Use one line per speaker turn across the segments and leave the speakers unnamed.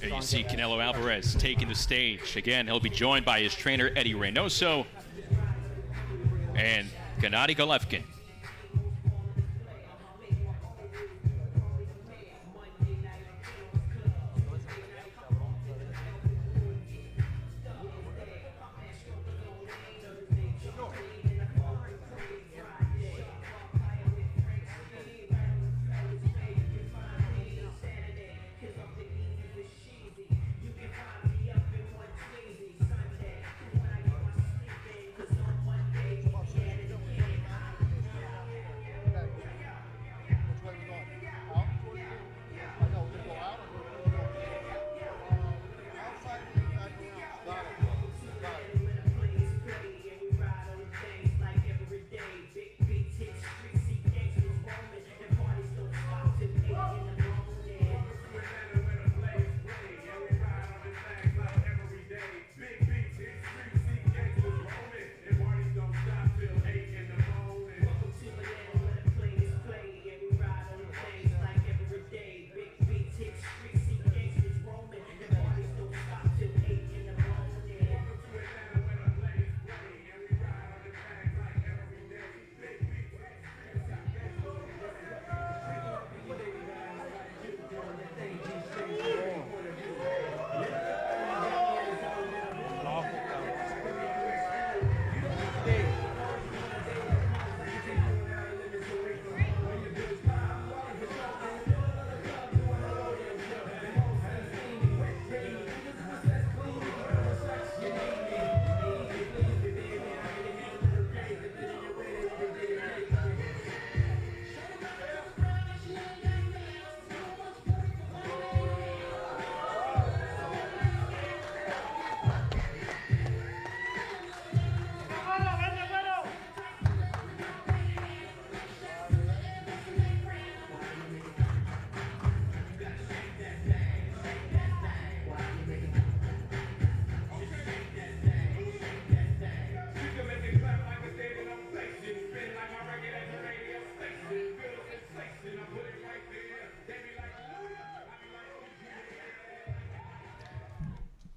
And you see Canelo Alvarez taking the stage. Again, he'll be joined by his trainer, Eddie Reynoso, and Gennady Golovkin.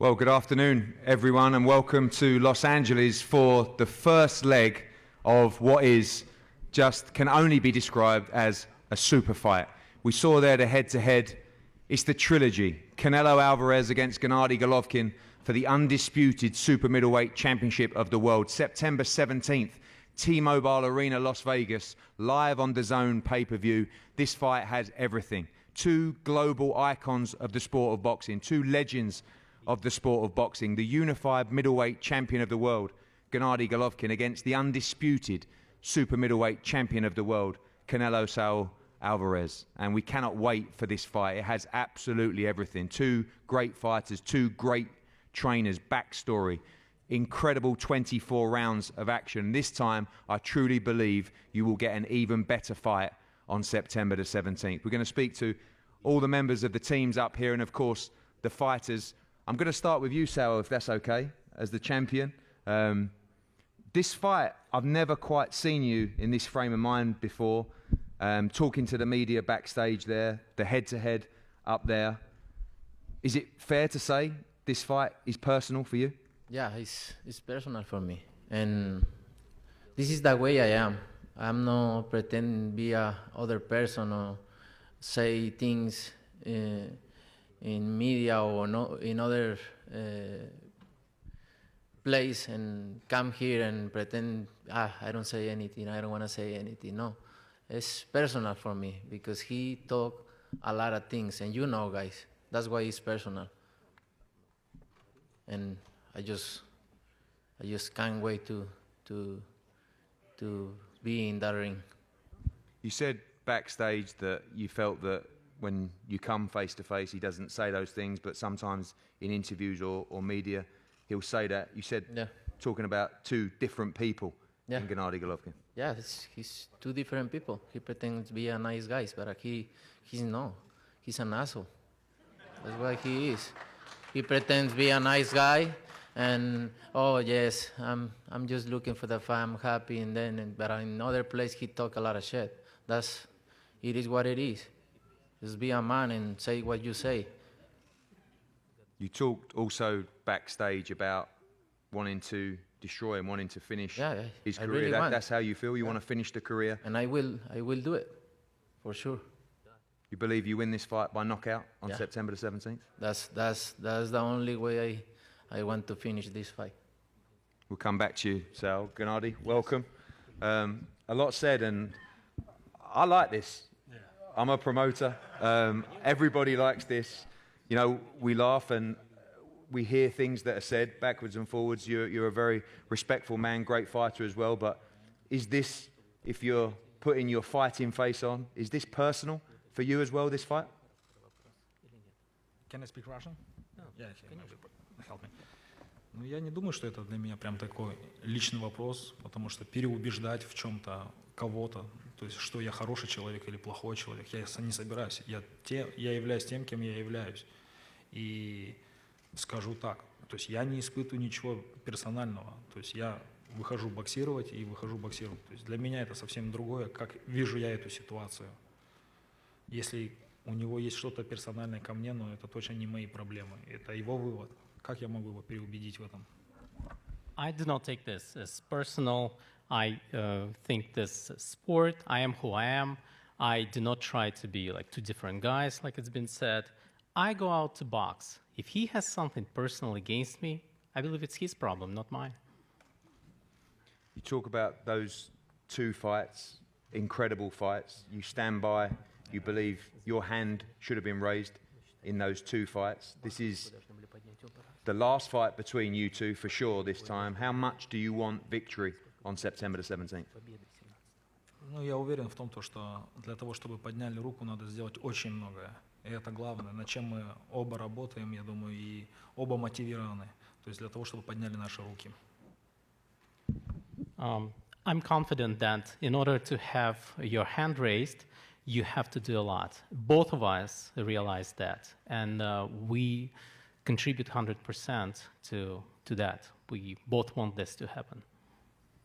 Well, good afternoon, everyone, and welcome to Los Angeles for the first leg of what can only be described as a super fight. We saw there the head-to-head. It's the trilogy. Canelo Alvarez against Gennady Golovkin for the undisputed super middleweight championship of the world. September 17th, T-Mobile Arena, Las Vegas, live on DAZN pay-per-view. This fight has everything. Two global icons of the sport of boxing, two legends of the sport of boxing, the unified middleweight champion of the world, Gennady Golovkin, against the undisputed super middleweight champion of the world, Canelo Saul Alvarez. And we cannot wait for this fight. It has absolutely everything. Two great fighters, two great trainers, backstory, incredible 24 rounds of action. This time, I truly believe you will get an even better fight on September the 17th. We're going to speak to all the members of the teams up here and, of course, the fighters. I'm going to start with you, Saul, if that's okay, as the champion. This fight, I've never quite seen you in this frame of mind before. Talking to the media backstage there, the head-to-head up there. Is it fair to say this fight is personal for you?
Yeah, it's personal for me. And this is the way I am. I'm not pretending to be a other person or say things in media or in other place and come here and pretend, I don't say anything, I don't want to say anything. No, it's personal for me because he talk a lot of things, and you know, guys, that's why it's personal. And I just can't wait to be in that ring.
You said backstage that you felt that when you come face to face, he doesn't say those things, but sometimes in interviews or media, he'll say that. You said, talking about two different people in Gennady Golovkin.
Yeah, he's two different people. He pretends to be a nice guy, but he's not. He's an asshole. That's what he is. He pretends to be a nice guy, and oh yes, I'm just looking for the fight. I'm happy, but in another place he talk a lot of shit. It is what it is. Just be a man and say what you say.
You talked also backstage about wanting to destroy him, wanting to finish his
I
career.
really want.
That's how you feel? You want to finish the career?
And I will do it, for sure.
You believe you win this fight by knockout on September the 17th?
That's the only way I want to finish this fight.
We'll come back to you, Sal. Gennady, welcome. A lot said, and I like this. Yeah. I'm a promoter. Everybody likes this. You know, we laugh and we hear things that are said backwards and forwards. You're a very respectful man, great fighter as well. But is this, if you're putting your fighting face on, is this personal for you as well, this fight?
Can I speak Russian? No. Yeah, help me. Ну, я не думаю, что это для меня прям такой личный вопрос, потому что переубеждать в чем-то кого-то, то есть что я хороший человек или плохой человек, я не собираюсь. Я являюсь тем, кем я являюсь. И скажу так, то есть я не испытываю ничего персонального, то есть я выхожу боксировать и выхожу боксировать. То есть для меня это совсем другое, как вижу я эту ситуацию. Если у него есть что-то персональное ко мне, но это точно не мои проблемы, это его вывод. Как я могу его переубедить в этом?
I do not take this as personal. I think this is sport. I am who I am. I do not try to be like two different guys, like it's been said. I go out to box. If he has something personal against me, I believe it's his problem, not mine.
You talk about those two fights, incredible fights. You stand by, you believe your hand should have been raised in those two fights. This is the last fight between you two for sure this time. How much do you want victory on September the 17th?
Ну, я уверен в том, что для того, чтобы подняли руку, надо сделать очень многое. И это главное, над чем мы оба работаем, я думаю, и оба мотивированы. То есть для того, чтобы подняли наши руки.
I'm confident that in order to have your hand raised, you have to do a lot. Both of us realize that, and we contribute 100% to that. We both want this to happen.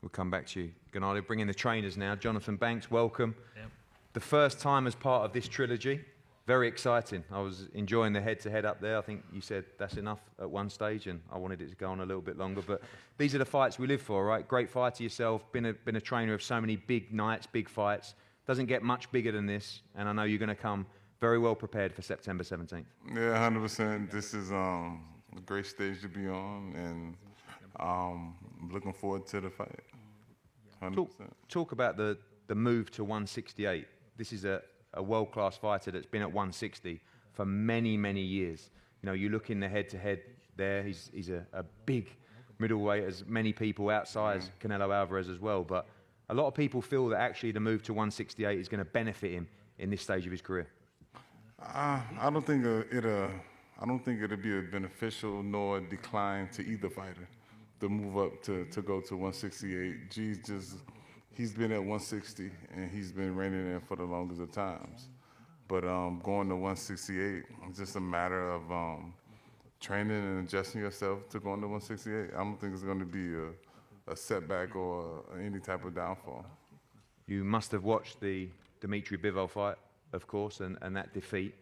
We'll come back to you. Gennady, bring in the trainers now. Jonathan Banks, welcome.
Yep.
The first time as part of this trilogy. Very exciting. I was enjoying the head-to-head up there. I think you said that's enough at one stage, and I wanted it to go on a little bit longer. But these are the fights we live for, right? Great fighter yourself, been a trainer of so many big nights, big fights. Doesn't get much bigger than this, and I know you're going to come very well prepared for September 17th.
Yeah, 100%. This is a great stage to be on, and I'm looking forward to the fight. 100%.
Talk about the move to 168. This is a world-class fighter that's been at 160 for many, many years. You know, you look in the head-to-head there, he's a big middleweight, as many people outside Canelo Alvarez as well. But a lot of people feel that actually the move to 168 is going to benefit him in this stage of his career.
I don't think it'll be a beneficial nor a decline to either fighter. The move up to go to 168. He's been at 160 and he's been reigning there for the longest of times. But going to 168, it's just a matter of training and adjusting yourself to going to 168. I don't think it's going to be a setback or any type of downfall.
You must have watched the Dmitry Bivol fight, of course, and that defeat.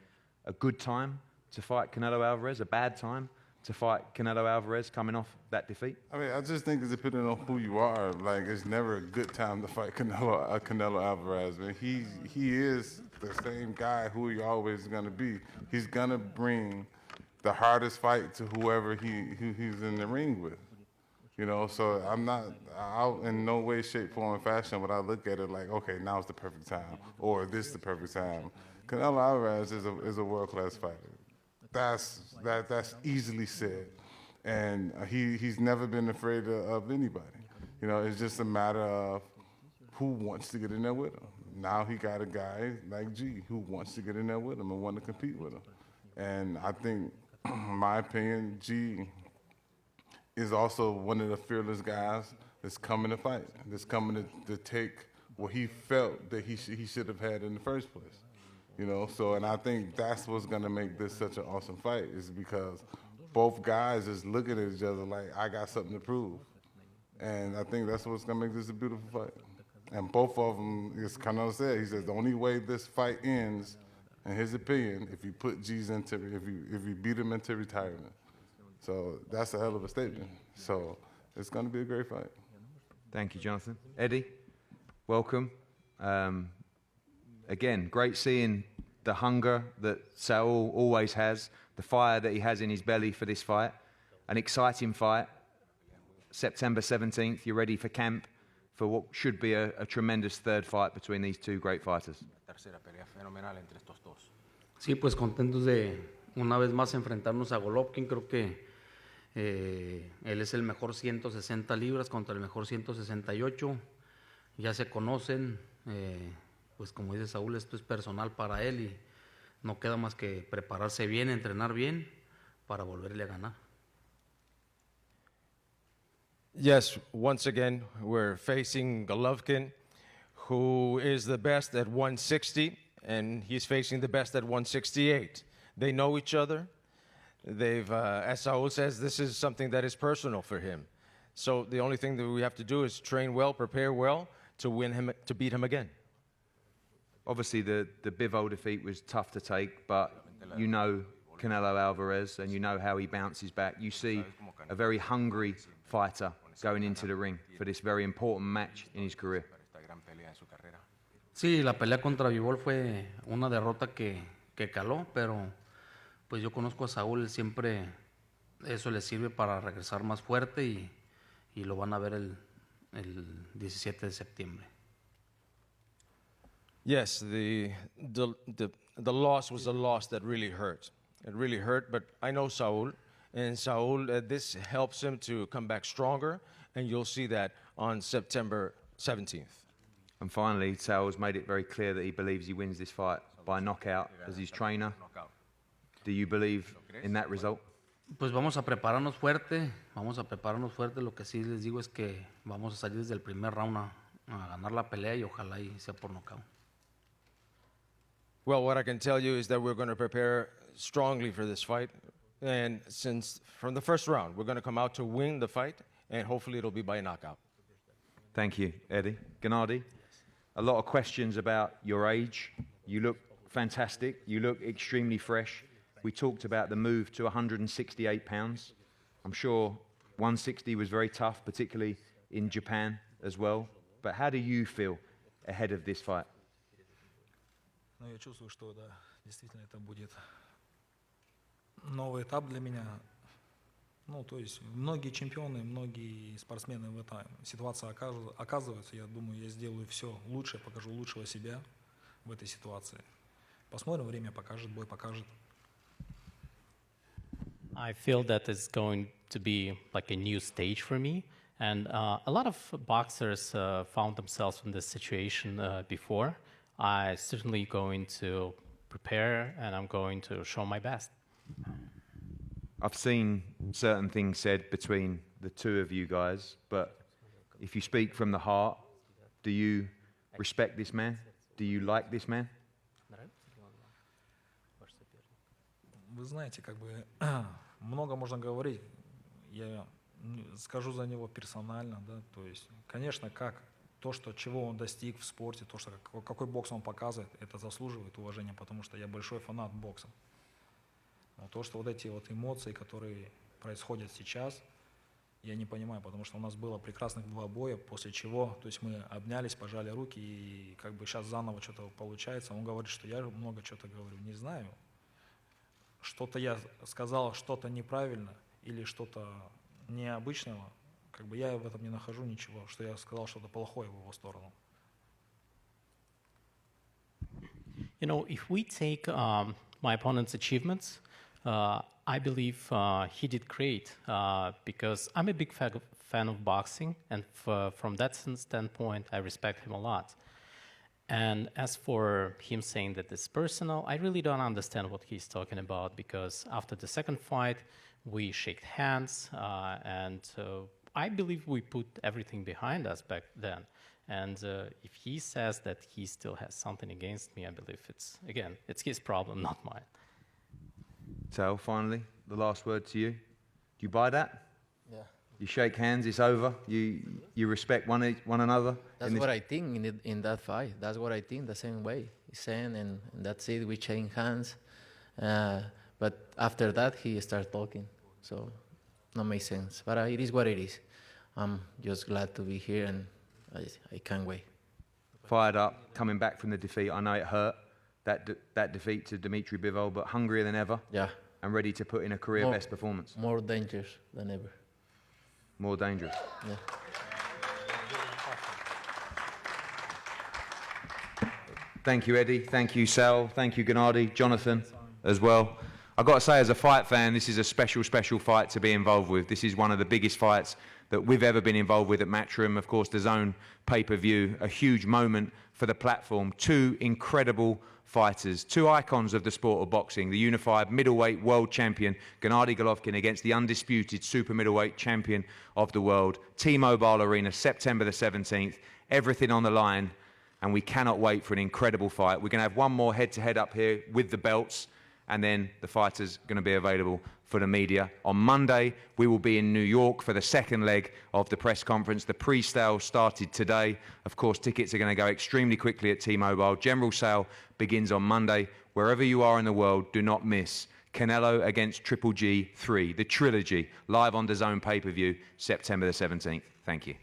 A good time to fight Canelo Alvarez, a bad time to fight Canelo Alvarez coming off that defeat?
I mean, I just think it's depending on who you are. Like, it's never a good time to fight Canelo Alvarez, man. He is the same guy who he always going to be. He's going to bring the hardest fight to whoever he's in the ring with. You know, so I'm not out in no way, shape, form, fashion, but I look at it like, okay, now's the perfect time, or this is the perfect time. Canelo Alvarez is a world-class fighter. That's easily said, and he's never been afraid of anybody. You know, it's just a matter of who wants to get in there with him. Now he got a guy like G who wants to get in there with him and want to compete with him, and I think, in my opinion, G is also one of the fearless guys that's coming to fight, that's coming to take what he felt that he should have had in the first place. You know, so, and I think that's what's going to make this such an awesome fight, is because both guys is looking at each other like, I got something to prove. And I think that's what's going to make this a beautiful fight. And both of them, as Canelo said, he says, the only way this fight ends in his opinion, if you put G's into, if you beat him into retirement. So that's a hell of a statement. So it's going to be a great fight.
Thank you, Jonathan. Eddie, welcome. Again, great seeing the hunger that Saul always has, the fire that he has in his belly for this fight. An exciting fight. September 17th, you're ready for camp for what should be a tremendous third fight between these two great fighters.
Sí, pues contentos de una vez más enfrentarnos a Golovkin. Creo que él es el mejor 160 libras contra el mejor 168. Ya se conocen, pues como dice Saúl, esto es personal para él y no queda más que prepararse bien, entrenar bien para volverle a ganar.
Yes, once again, we're facing Golovkin, who is the best at 160, and he's facing the best at 168. They know each other. They've, as Saul says, this is something that is personal for him. So the only thing that we have to do is train well, prepare well to win him, to beat him again.
Obviously, the Bivol defeat was tough to take, but you know Canelo Alvarez, and you know how he bounces back. You see a very hungry fighter going into the ring for this very important match in his career.
Sí, la pelea contra Bivol fue una derrota que caló, pero pues yo conozco a Saúl, siempre eso le sirve para regresar más fuerte y lo van a ver el 17 de septiembre.
Yes, the loss was a loss that really hurt. It really hurt, but I know Saul, and Saul, this helps him to come back stronger, and you'll see that on September 17th.
And finally, Saul's made it very clear that he believes he wins this fight by knockout as his trainer. Do you believe in that result?
Pues vamos a prepararnos fuerte. Lo que sí les digo es que vamos a salir desde el primer round a ganar la pelea y ojalá y sea por nocaut.
Well, what I can tell you is that we're going to prepare strongly for this fight. And since from the first round, we're going to come out to win the fight, and hopefully it'll be by knockout.
Thank you, Eddie. Gennady, a lot of questions about your age. You look fantastic. You look extremely fresh. We talked about the move to 168 pounds. I'm sure 160 was very tough, particularly in Japan as well. But how do you feel ahead of this fight?
Ну, я чувствую, что да, действительно это будет новый этап для меня. Ну, то есть многие чемпионы, многие спортсмены в этой ситуации оказываются. Я думаю, я сделаю все лучше, покажу лучшего себя в этой ситуации. Посмотрим, время покажет, бой покажет.
I feel that it's going to be like a new stage for me. And a lot of boxers found themselves in this situation before. I'm certainly going to prepare and I'm going to show my best.
I've seen certain things said between the two of you guys, but if you speak from the heart, do you respect this man? Do you like this man?
Вы знаете, как бы много можно говорить. Я скажу за него персонально, да, то есть, конечно, чего он достиг в спорте, какой бокс он показывает, это заслуживает уважения, потому что я большой фанат бокса. Но то, что вот эти вот эмоции, которые происходят сейчас, я не понимаю, потому что у нас было прекрасных 2 боя, после чего, то есть мы обнялись, пожали руки, и как бы сейчас заново что-то получается. Он говорит, что я много чего-то говорю, не знаю. Что-то я сказал, что-то неправильно или что-то необычного, как бы я в этом не нахожу ничего, что я сказал что-то плохое в его сторону.
You know, if we take my opponent's achievements, I believe he did great because I'm a big fan of boxing, and from that standpoint, I respect him a lot. And as for him saying that it's personal, I really don't understand what he's talking about because after the second fight, we shook hands, and I believe we put everything behind us back then. And if he says that he still has something against me, I believe it's his problem, not mine.
So, finally, the last word to you. Do you buy that?
Yeah.
You shake hands, it's over. You respect one another.
That's what I think in that fight. That's what I think, the same way. saying, and that's it. We shake hands. But after that, he started talking. So, not make sense. But it is what it is. I'm just glad to be here, and I can't wait.
Fired up, coming back from the defeat. I know it hurt, that defeat to Dimitri Bivol, but hungrier than ever.
Yeah.
And ready to put in a career best performance.
More dangerous than ever.
More dangerous.
Yeah.
Thank you, Eddie. Thank you, Sal. Thank you, Gennady. Jonathan as well. I've got to say, as a fight fan, this is a special, special fight to be involved with. This is one of the biggest fights that we've ever been involved with at Matchroom. Of course, the Zone pay-per-view, a huge moment for the platform. Two incredible fighters, two icons of the sport of boxing, the unified middleweight world champion Gennady Golovkin against the undisputed super middleweight champion of the world. T-Mobile Arena, September the 17th, everything on the line, and we cannot wait for an incredible fight. We're going to have one more head-to-head up here with the belts, and then the fighters are going to be available for the media. On Monday, we will be in New York for the second leg of the press conference. The pre-sale started today. Of course, tickets are going to go extremely quickly at T-Mobile. General sale begins on Monday. Wherever you are in the world, do not miss Canelo against Triple G 3, the trilogy, live on the Zone pay-per-view, September the 17th. Thank you.